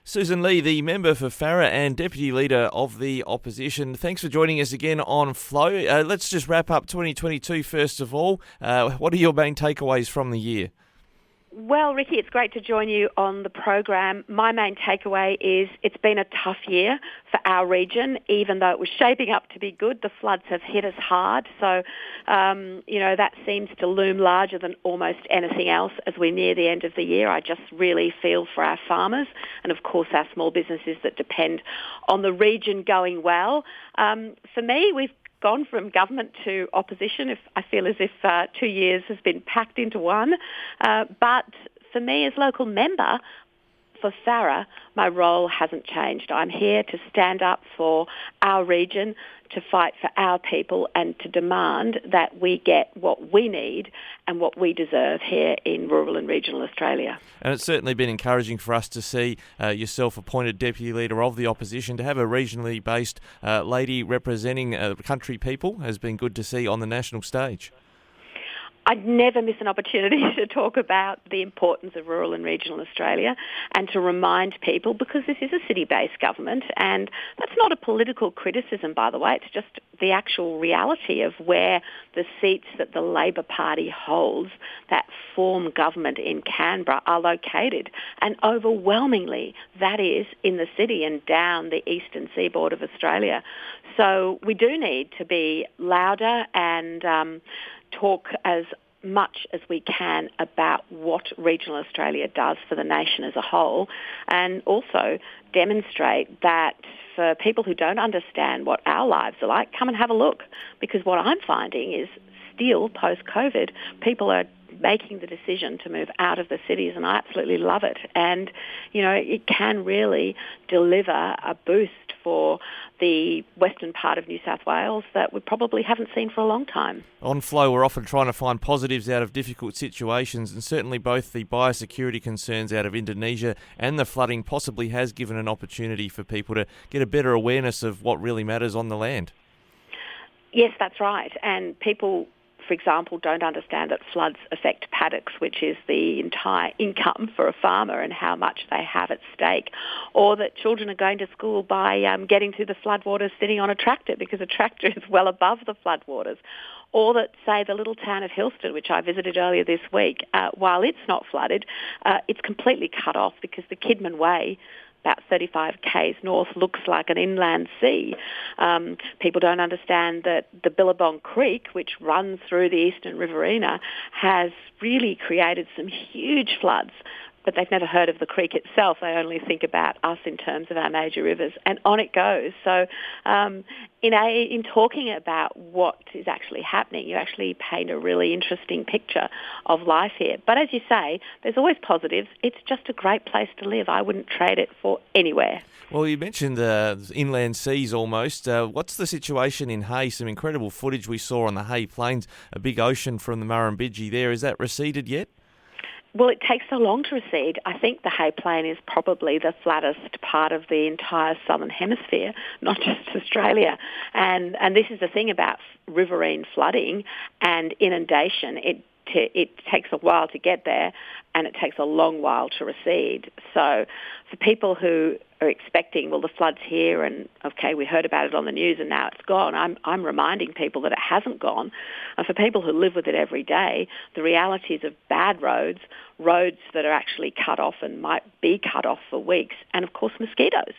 Sussan Ley, the member for Farrer and Deputy Leader of the Opposition. Thanks for joining us again on Flow. Let's just wrap up 2022 first of all. What are your main takeaways from the year? Well, Ricky, it's great to join you on the program. My main takeaway is it's been a tough year for our region, even though it was shaping up to be good. The floods have hit us hard. So, that seems to loom larger than almost anything else as we near the end of the year. I just really feel for our farmers and, of course, our small businesses that depend on the region going well. For me, we've gone from government to opposition. I feel as if 2 years has been packed into one. But for me as local member for Farrer, my role hasn't changed. I'm here to stand up for our region, to fight for our people and to demand that we get what we need and what we deserve here in rural and regional Australia. And it's certainly been encouraging for us to see yourself appointed Deputy Leader of the Opposition. To have a regionally based lady representing country people has been good to see on the national stage. I'd never miss an opportunity to talk about the importance of rural and regional Australia and to remind people, because this is a city-based government, and that's not a political criticism, by the way, it's just the actual reality of where the seats that the Labor Party holds that form government in Canberra are located. And overwhelmingly, that is in the city and down the eastern seaboard of Australia. So we do need to be louder and talk as much as we can about what regional Australia does for the nation as a whole, and also demonstrate that for people who don't understand what our lives are like, come and have a look. Because what I'm finding is still post-COVID, people are making the decision to move out of the cities, and I absolutely love it. And, it can really deliver a boost for the western part of New South Wales that we probably haven't seen for a long time. On Flow, we're often trying to find positives out of difficult situations, and certainly both the biosecurity concerns out of Indonesia and the flooding possibly has given an opportunity for people to get a better awareness of what really matters on the land. Yes, that's right. And people, for example, don't understand that floods affect paddocks, which is the entire income for a farmer, and how much they have at stake. Or that children are going to school by getting through the floodwaters sitting on a tractor, because a tractor is well above the floodwaters. Or that, say, the little town of Hillston, which I visited earlier this week, while it's not flooded, it's completely cut off because the Kidman Way, about 35 k's north, looks like an inland sea. People don't understand that the Billabong Creek, which runs through the eastern Riverina, has really created some huge floods. But they've never heard of the creek itself. They only think about us in terms of our major rivers, and on it goes. So in talking about what is actually happening, you actually paint a really interesting picture of life here. But as you say, there's always positives. It's just a great place to live. I wouldn't trade it for anywhere. Well, you mentioned inland seas almost. What's the situation in Hay? Some incredible footage we saw on the Hay Plains, a big ocean from the Murrumbidgee there. Is that receded yet? Well, it takes so long to recede. I think the Hay Plain is probably the flattest part of the entire southern hemisphere, not just Australia. And this is the thing about riverine flooding and inundation. It takes a while to get there, and it takes a long while to recede. So for people who are expecting, well, the flood's here and, okay, we heard about it on the news and now it's gone, I'm reminding people that it hasn't gone. And for people who live with it every day, the realities of bad roads that are actually cut off and might be cut off for weeks, and, of course, mosquitoes.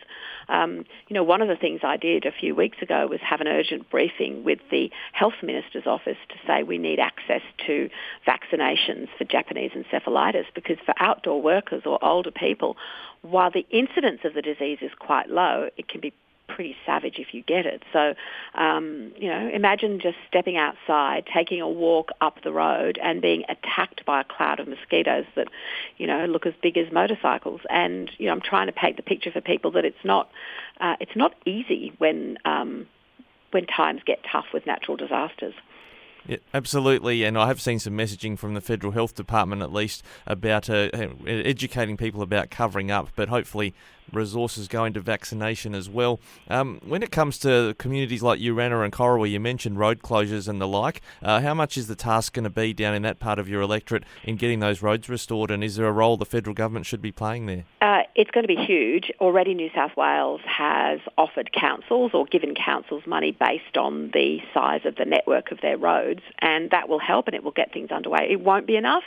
One of the things I did a few weeks ago was have an urgent briefing with the Health Minister's office to say we need access to vaccinations for Japanese encephalitis, because for outdoor workers or older people, while the incidence of the disease is quite low, it can be pretty savage if you get it. So, imagine just stepping outside, taking a walk up the road and being attacked by a cloud of mosquitoes that, look as big as motorcycles. And, I'm trying to paint the picture for people that it's not easy when times get tough with natural disasters. Yeah, absolutely, and I have seen some messaging from the Federal Health Department at least about educating people about covering up, but hopefully resources going to vaccination as well. When it comes to communities like Urana and Cora, where you mentioned road closures and the like, how much is the task going to be down in that part of your electorate in getting those roads restored, and is there a role the federal government should be playing there? It's going to be huge. Already New South Wales has offered councils or given councils money based on the size of the network of their roads, and that will help and it will get things underway. It won't be enough.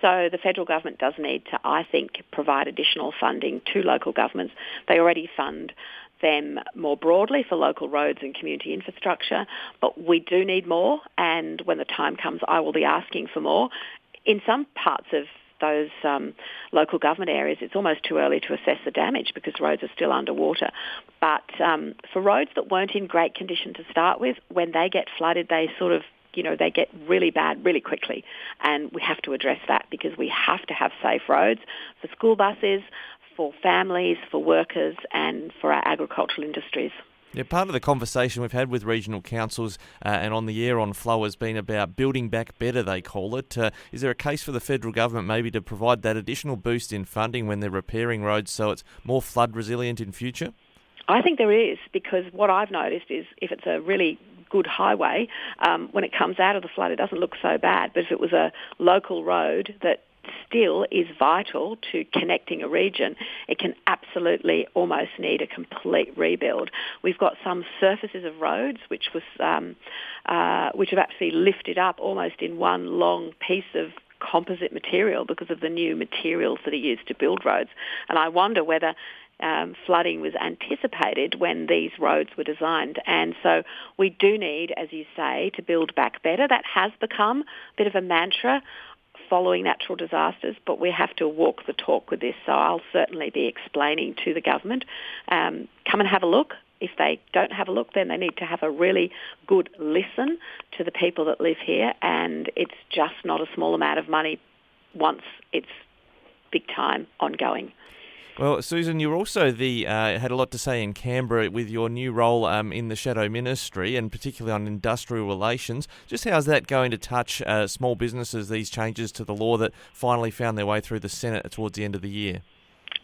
So the federal government does need to, I think, provide additional funding to local governments. They already fund them more broadly for local roads and community infrastructure, but we do need more, and when the time comes, I will be asking for more. In some parts of those local government areas, it's almost too early to assess the damage because roads are still underwater. But for roads that weren't in great condition to start with, when they get flooded, they they get really bad really quickly. And we have to address that because we have to have safe roads for school buses, for families, for workers, and for our agricultural industries. Yeah, part of the conversation we've had with regional councils and on the air on Flow has been about building back better, they call it. Is there a case for the federal government maybe to provide that additional boost in funding when they're repairing roads so it's more flood resilient in future? I think there is, because what I've noticed is if it's a really good highway, when it comes out of the flood, it doesn't look so bad. But if it was a local road that still is vital to connecting a region, it can absolutely almost need a complete rebuild. We've got some surfaces of roads which have actually lifted up almost in one long piece of composite material because of the new materials that are used to build roads. And I wonder whether flooding was anticipated when these roads were designed. And so we do need, as you say, to build back better. That has become a bit of a mantra following natural disasters, but we have to walk the talk with this. So I'll certainly be explaining to the government, come and have a look. If they don't have a look, then they need to have a really good listen to the people that live here, and it's just not a small amount of money once it's big time ongoing. Well, Susan, you're also had a lot to say in Canberra with your new role in the Shadow Ministry, and particularly on industrial relations. Just how's that going to touch small businesses, these changes to the law that finally found their way through the Senate towards the end of the year?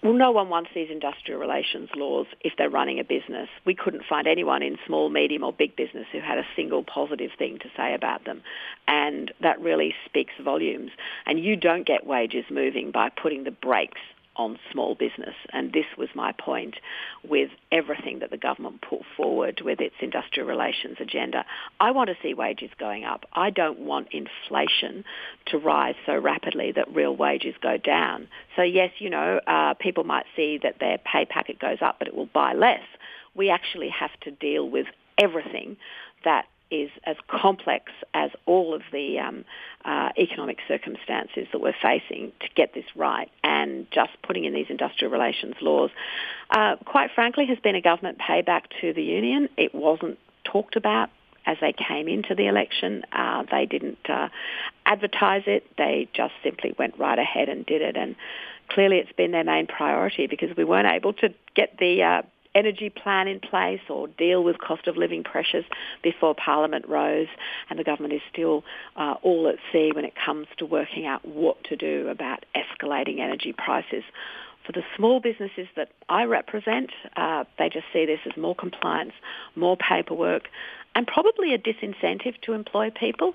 Well, no one wants these industrial relations laws if they're running a business. We couldn't find anyone in small, medium or big business who had a single positive thing to say about them. And that really speaks volumes. And you don't get wages moving by putting the brakes on small business. And this was my point with everything that the government put forward with its industrial relations agenda. I want to see wages going up. I don't want inflation to rise so rapidly that real wages go down. So yes, people might see that their pay packet goes up, but it will buy less. We actually have to deal with everything that is as complex as all of the economic circumstances that we're facing to get this right. And just putting in these industrial relations laws, quite frankly, has been a government payback to the union. It wasn't talked about as they came into the election. They didn't advertise it. They just simply went right ahead and did it. And clearly it's been their main priority because we weren't able to get the energy plan in place or deal with cost of living pressures before Parliament rose, and the government is still all at sea when it comes to working out what to do about escalating energy prices. For the small businesses that I represent, they just see this as more compliance, more paperwork, and probably a disincentive to employ people.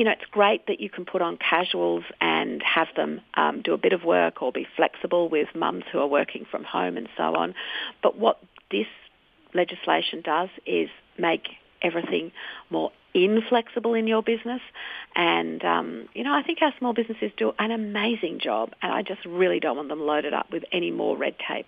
It's great that you can put on casuals and have them do a bit of work or be flexible with mums who are working from home and so on. But what this legislation does is make everything more inflexible in your business. And, I think our small businesses do an amazing job, and I just really don't want them loaded up with any more red tape.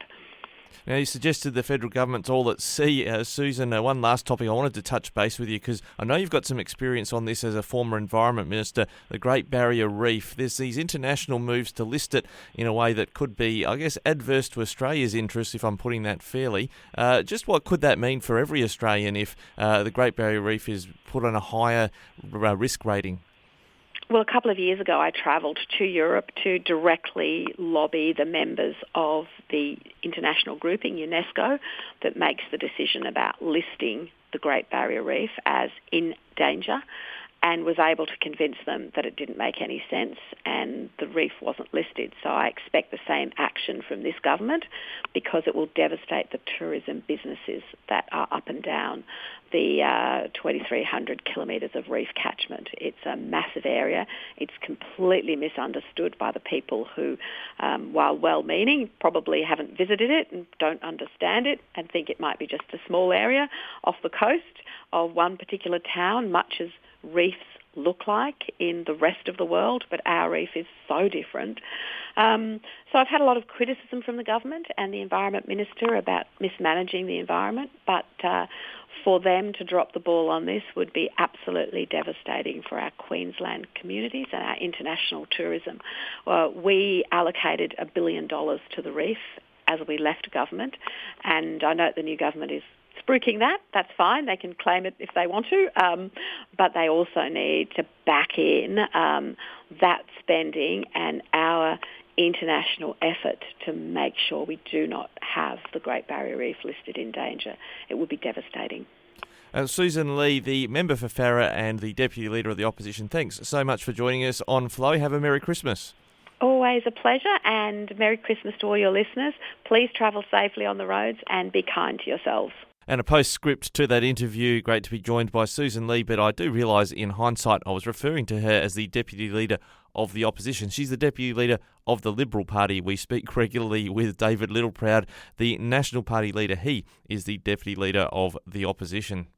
Now, you suggested the federal government's all at sea. Susan, one last topic I wanted to touch base with you, because I know you've got some experience on this as a former Environment Minister, the Great Barrier Reef. There's these international moves to list it in a way that could be, I guess, adverse to Australia's interests, if I'm putting that fairly. Just what could that mean for every Australian if the Great Barrier Reef is put on a higher risk rating? Well, a couple of years ago, I travelled to Europe to directly lobby the members of the international grouping, UNESCO, that makes the decision about listing the Great Barrier Reef as in danger. and was able to convince them that it didn't make any sense and the reef wasn't listed. So I expect the same action from this government, because it will devastate the tourism businesses that are up and down the 2,300 kilometres of reef catchment. It's a massive area. It's completely misunderstood by the people who, while well-meaning, probably haven't visited it and don't understand it and think it might be just a small area off the coast of one particular town, much as reefs look like in the rest of the world, but our reef is so different. So I've had a lot of criticism from the government and the Environment Minister about mismanaging the environment, but for them to drop the ball on this would be absolutely devastating for our Queensland communities and our international tourism. We allocated $1 billion to the reef as we left government, and I note the new government is spruiking that. That's fine. They can claim it if they want to, but they also need to back in that spending and our international effort to make sure we do not have the Great Barrier Reef listed in danger. It would be devastating. Sussan Ley, the member for Farrer and the Deputy Leader of the Opposition, thanks so much for joining us on Flow. Have a Merry Christmas. Always a pleasure, and Merry Christmas to all your listeners. Please travel safely on the roads and be kind to yourselves. And a postscript to that interview, great to be joined by Sussan Ley, but I do realise in hindsight I was referring to her as the Deputy Leader of the Opposition. She's the Deputy Leader of the Liberal Party. We speak regularly with David Littleproud, the National Party leader. He is the Deputy Leader of the Opposition.